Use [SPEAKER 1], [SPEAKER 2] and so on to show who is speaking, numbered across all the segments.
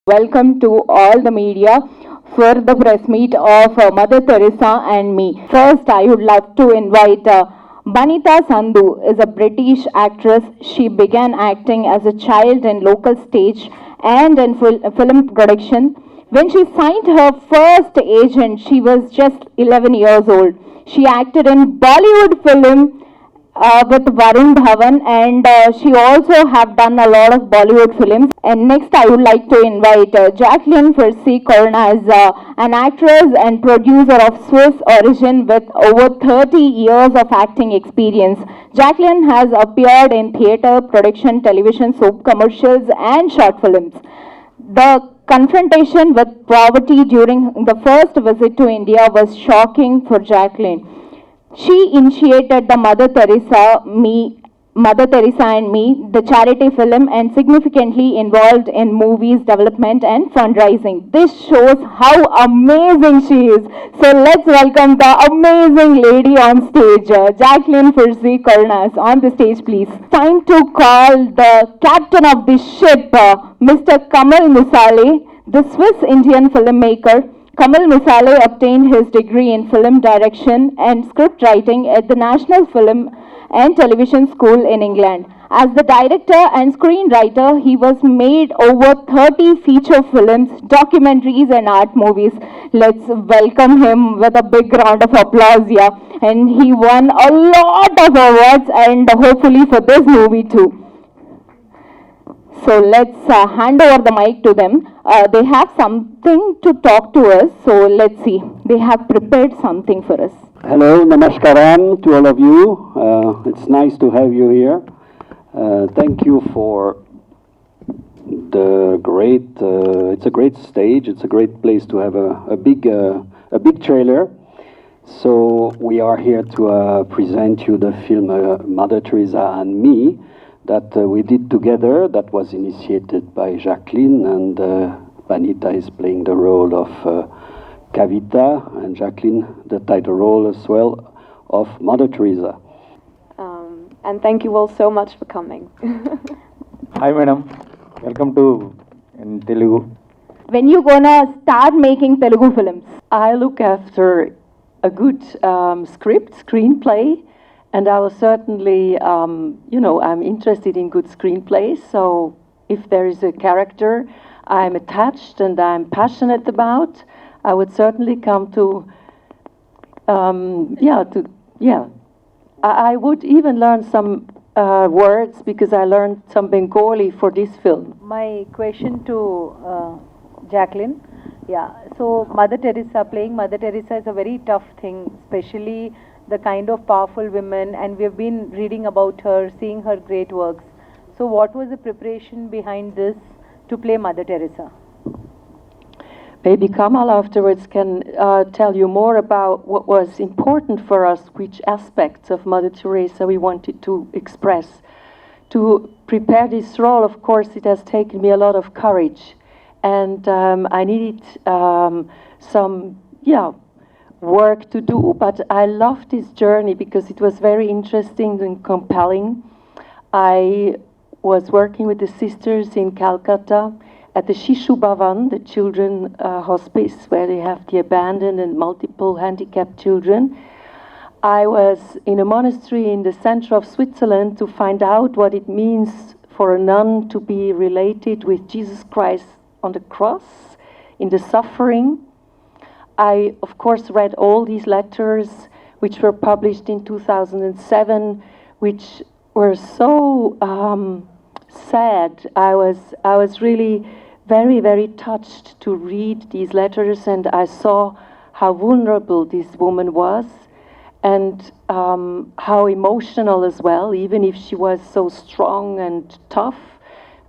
[SPEAKER 1] Welcome to all the media for the press meet of Mother Teresa and me. First, I would love to invite Banita Sandhu is a British actress. She began acting as a child in local stage and in film production. When she signed her first agent, she was just 11 years old. She acted in Bollywood film with Varun Dhawan, and she also have done a lot of Bollywood films. And next, I would like to invite Jacqueline Farsi Korna as an actress and producer of Swiss origin with over 30 years of acting experience. Jacqueline has appeared in theatre, production, television, soap commercials, and short films. The confrontation with poverty during the first visit to India was shocking for Jacqueline. She initiated the Mother Teresa and Me, the charity film, and significantly involved in movies development and fundraising. This shows how amazing she is. So let's welcome the amazing lady on stage, Jacqueline Farsi Kornas. On the stage, please. Time to call the captain of the ship, Mr. Kamal Musale, the Swiss-Indian filmmaker. Kamal Musale obtained his degree in film direction and script writing at the National Film and Television School in England. As the director and screenwriter, he was made over 30 feature films, documentaries, and art movies. Let's welcome him with a big round of applause here. And he won a lot of awards, and hopefully for this movie too. So let's hand over the mic to them. They have something to talk to us. So let's see. They have prepared something for us.
[SPEAKER 2] Hello, namaskaram to all of you. It's nice to have you here. Thank you for the great. It's a great stage. It's a great place to have a big trailer. So we are here to present you the film Mother Teresa and Me that we did together. That was initiated by Jacqueline, and Banita is playing the role of Kavita, and Jacqueline the title role as well of Mother Teresa.
[SPEAKER 3] And thank you all so much for coming.
[SPEAKER 4] Hi madam, welcome to in Telugu.
[SPEAKER 1] When you gonna start making Telugu films?
[SPEAKER 5] I look after a good screenplay, and I will certainly, I'm interested in good screenplays. So if there is a character I'm attached and I'm passionate about, I would certainly come to, I would even learn some words because I learned some Bengali for this film.
[SPEAKER 6] My question to Jacqueline, so Mother Teresa, playing Mother Teresa is a very tough thing, especially the kind of powerful women, and we've been reading about her, seeing her great works. So what was the preparation behind this to play Mother Teresa?
[SPEAKER 5] Maybe Kamal afterwards can tell you more about what was important for us, which aspects of Mother Teresa we wanted to express. To prepare this role, of course, it has taken me a lot of courage. And I needed some work to do, but I loved this journey because it was very interesting and compelling. I was working with the sisters in Calcutta at the Shishu Bhavan, the children hospice, where they have the abandoned and multiple handicapped children. I was in a monastery in the center of Switzerland to find out what it means for a nun to be related with Jesus Christ on the cross, in the suffering. I, of course, read all these letters, which were published in 2007, which were so sad. I was really very, very touched to read these letters, and I saw how vulnerable this woman was, and how emotional as well, even if she was so strong and tough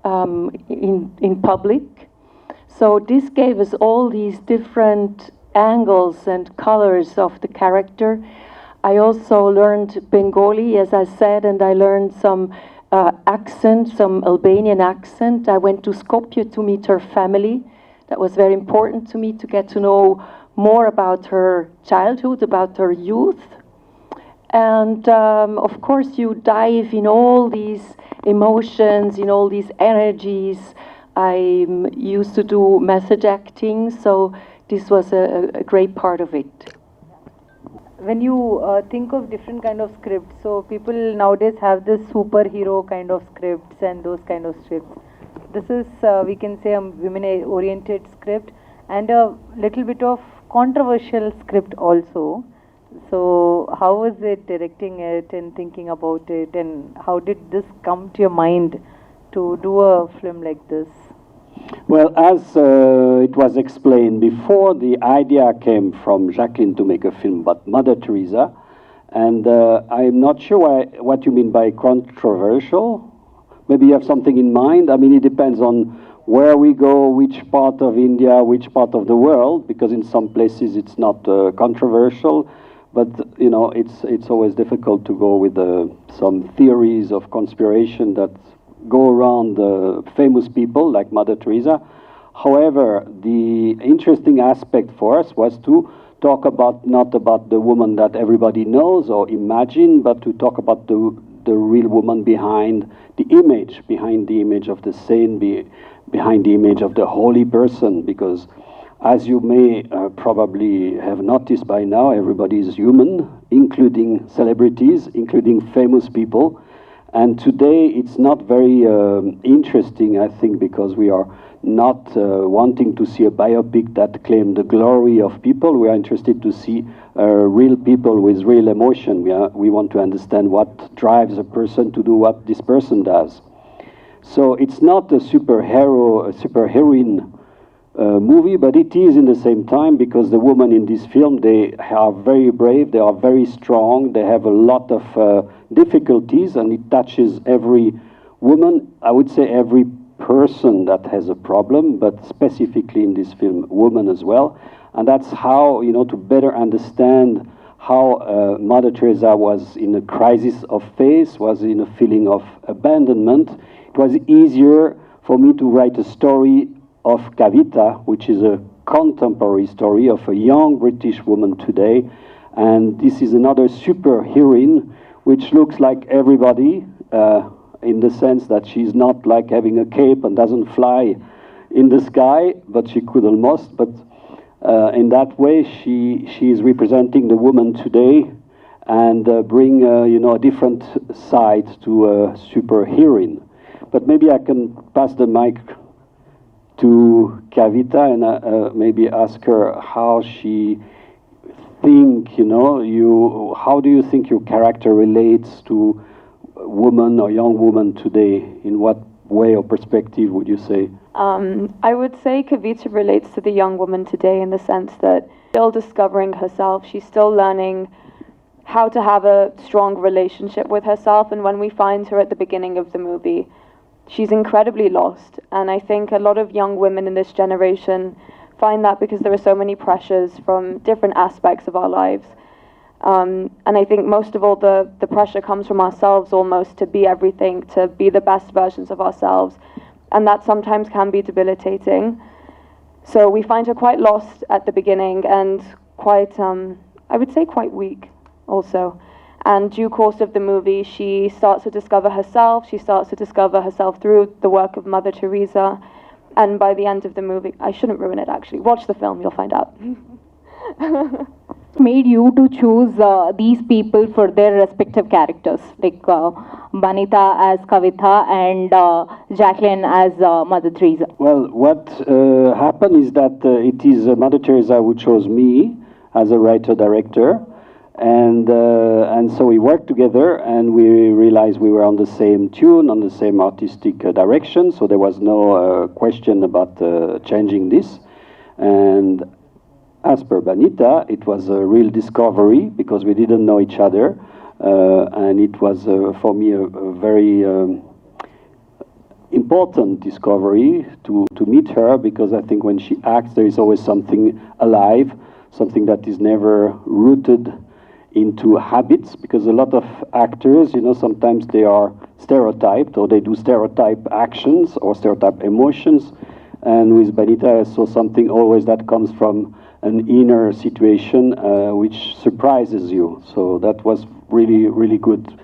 [SPEAKER 5] in public. So this gave us all these different angles and colors of the character. I also learned Bengali, as I said, and I learned some accent, some Albanian accent. I went to Skopje to meet her family. That was very important to me, to get to know more about her childhood, about her youth. And of course, you dive in all these emotions, in all these energies I'm used to do message acting, so this was a great part of it.
[SPEAKER 6] When you think of different kind of scripts, so people nowadays have this superhero kind of scripts and those kind of scripts. This is, we can say, a women-oriented script and a little bit of controversial script also. So how was it directing it and thinking about it, and how did this come to your mind to do a film like this?
[SPEAKER 2] Well, as it was explained before, the idea came from Jacqueline to make a film about Mother Teresa, and I'm not sure what you mean by controversial. Maybe you have something in mind. I mean, it depends on where we go, which part of India, which part of the world, because in some places it's not controversial, but you know, it's always difficult to go with some theories of conspiration that go around famous people like Mother Teresa. However, the interesting aspect for us was to talk about, not about the woman that everybody knows or imagine, but to talk about the real woman behind the image of the saint, behind the image of the holy person, because as you may probably have noticed by now, everybody is human, including celebrities, including famous people. And today it's not very interesting, I think, because we are not wanting to see a biopic that claim the glory of people. We are interested to see real people with real emotion. We want to understand what drives a person to do what this person does. So it's not a superheroine movie, but it is in the same time, because the women in this film, they are very brave, they are very strong, they have a lot of difficulties, and it touches every woman, I would say every person that has a problem, but specifically in this film, women as well. And that's how, you know, to better understand how Mother Teresa was in a crisis of faith, was in a feeling of abandonment. It was easier for me to write a story of Kavita, which is a contemporary story of a young British woman today. And this is another superheroine, which looks like everybody, in the sense that she's not like having a cape and doesn't fly in the sky, but she could almost. But in that way, she is representing the woman today, and bring you know, a different side to a superheroine. But maybe I can pass the mic to Kavita and maybe ask her how she think, you know, how do you think your character relates to woman or young woman today? In what way or perspective would you say?
[SPEAKER 3] I would say Kavita relates to the young woman today in the sense that she's still discovering herself. She's still learning how to have a strong relationship with herself. And when we find her at the beginning of the movie, she's incredibly lost. And I think a lot of young women in this generation find that because there are so many pressures from different aspects of our lives. And I think most of all the pressure comes from ourselves almost, to be everything, to be the best versions of ourselves. And that sometimes can be debilitating. So we find her quite lost at the beginning and quite, I would say quite weak also. And due course of the movie, she starts to discover herself. She starts to discover herself through the work of Mother Teresa. And by the end of the movie, I shouldn't ruin it actually. Watch the film, you'll find out.
[SPEAKER 1] Made you to choose these people for their respective characters, like Banita as Kavita and Jacqueline as Mother Teresa?
[SPEAKER 2] Well, what happened is that it is Mother Teresa who chose me as a writer-director. And so we worked together, and we realized we were on the same tune, on the same artistic direction, so there was no question about changing this. And as per Banita, it was a real discovery, because we didn't know each other, and it was for me a very important discovery to meet her, because I think when she acts there is always something alive, something that is never rooted into habits, because a lot of actors, you know, sometimes they are stereotyped, or they do stereotype actions or stereotype emotions. And with Banita, I saw something always that comes from an inner situation which surprises you. So that was really, really good,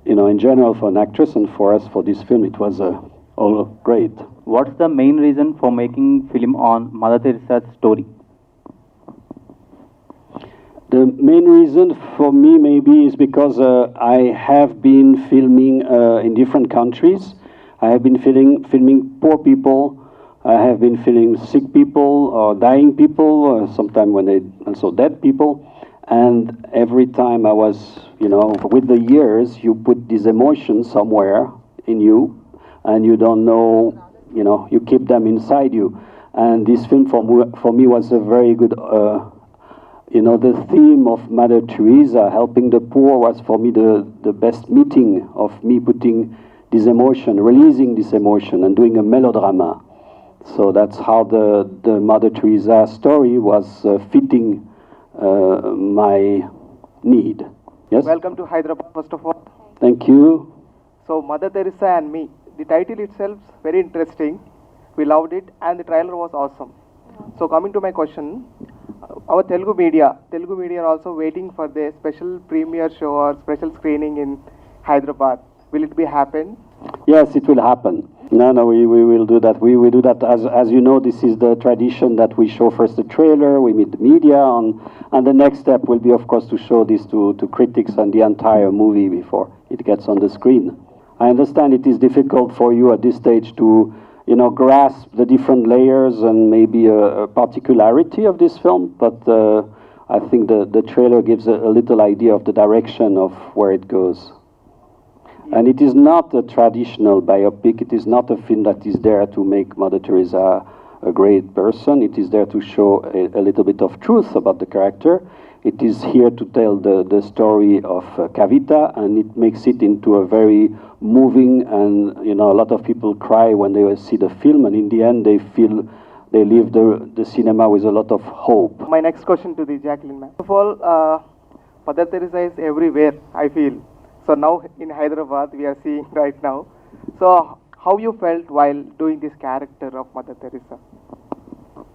[SPEAKER 2] you know, in general for an actress, and for us for this film, it was all great.
[SPEAKER 4] what's the main reason for making film on Mother Teresa's story?
[SPEAKER 2] The main reason for me maybe is because I have been filming in different countries. I have been filming poor people. I have been filming sick people or dying people, sometimes when they also dead people. And every time I was, you know, with the years, you put these emotions somewhere in you, and you don't know, you know, you keep them inside you. And this film for me was a very good, you know, the theme of Mother Teresa, helping the poor, was for me the best meeting of me putting this emotion, releasing this emotion, and doing a melodrama. So that's how the Mother Teresa story was fitting my need. Yes?
[SPEAKER 7] Welcome to Hyderabad, first of all.
[SPEAKER 2] Thank you.
[SPEAKER 7] So, Mother Teresa and Me. The title itself very interesting. We loved it, and the trailer was awesome. So, coming to my question, our Telugu media are also waiting for the special premiere show or special screening in Hyderabad. Will it be happen?
[SPEAKER 2] Yes, it will happen. No, we will do that. We will do that. As you know, this is the tradition that we show first the trailer, we meet the media, and the next step will be, of course, to show this to critics and the entire movie before it gets on the screen. I understand it is difficult for you at this stage to, you know, grasp the different layers and maybe a particularity of this film, but I think the trailer gives a little idea of the direction of where it goes. And it is not a traditional biopic. It is not a film that is there to make Mother Teresa a great person. It is there to show a little bit of truth about the character. It is here to tell the story of Kavita, and it makes it into a very moving, and, you know, a lot of people cry when they see the film, and in the end they feel they leave the cinema with a lot of hope.
[SPEAKER 7] My next question to the Jacqueline ma'am. First of all, Mother Teresa is everywhere, I feel. So now in Hyderabad we are seeing right now. So how you felt while doing this character of Mother Teresa?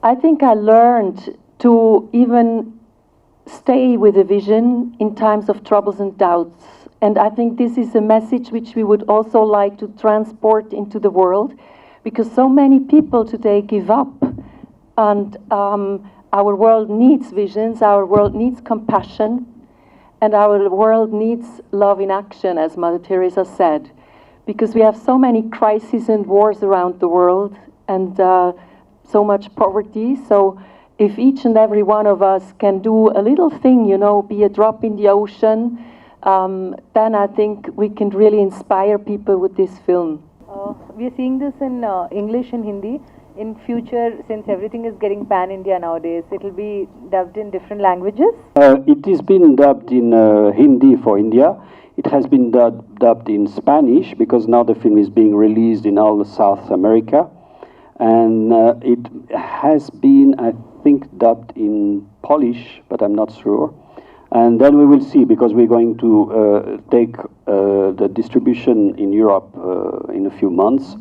[SPEAKER 5] I think I learned to even stay with a vision in times of troubles and doubts. And I think this is a message which we would also like to transport into the world, because so many people today give up, and our world needs visions, our world needs compassion, and our world needs love in action, as Mother Teresa said, because we have so many crises and wars around the world, and so much poverty. So if each and every one of us can do a little thing, you know, be a drop in the ocean, then I think we can really inspire people with this film.
[SPEAKER 6] We are seeing this in English and Hindi. In future, since everything is getting pan-India nowadays, it will be dubbed in different languages?
[SPEAKER 2] It is been dubbed in Hindi for India. It has been dubbed in Spanish, because now the film is being released in all South America. And it has been, I think, dubbed in Polish, but I'm not sure. And then we will see, because we're going to take the distribution in Europe in a few months.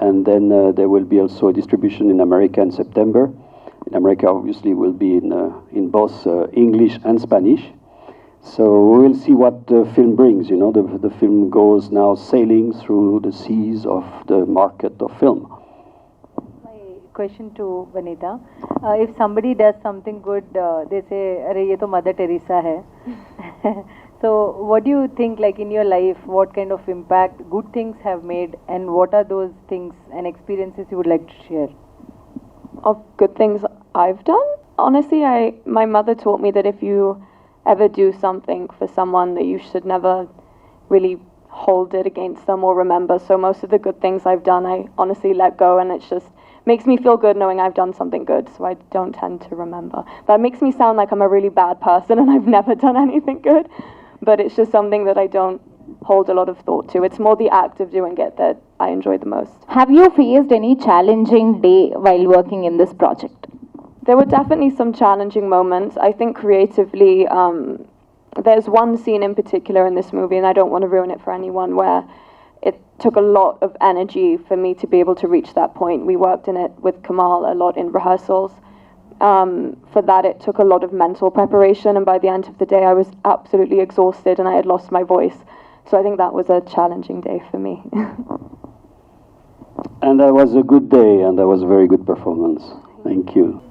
[SPEAKER 2] And then there will be also a distribution in America in September. In America, obviously, will be in both English and Spanish. So we will see what the film brings. You know, the film goes now sailing through the seas of the market of film.
[SPEAKER 6] My question to Banita. If somebody does something good, they say, "Arey, ye to Mother Teresa hai." So what do you think, like in your life, what kind of impact good things have made, and what are those things and experiences you would like to share?
[SPEAKER 3] Of good things I've done? Honestly, my mother taught me that if you ever do something for someone, that you should never really hold it against them or remember. So most of the good things I've done, I honestly let go, and it just makes me feel good knowing I've done something good, so I don't tend to remember. That makes me sound like I'm a really bad person and I've never done anything good, but it's just something that I don't hold a lot of thought to. It's more the act of doing it that I enjoy the most.
[SPEAKER 1] Have you faced any challenging day while working in this project?
[SPEAKER 3] There were definitely some challenging moments. I think creatively, there's one scene in particular in this movie, and I don't want to ruin it for anyone, where it took a lot of energy for me to be able to reach that point. We worked in it with Kamal a lot in rehearsals. For that, it took a lot of mental preparation, and by the end of the day, I was absolutely exhausted and I had lost my voice. So I think that was a challenging day for me.
[SPEAKER 2] And that was a good day, and that was a very good performance. Thank you.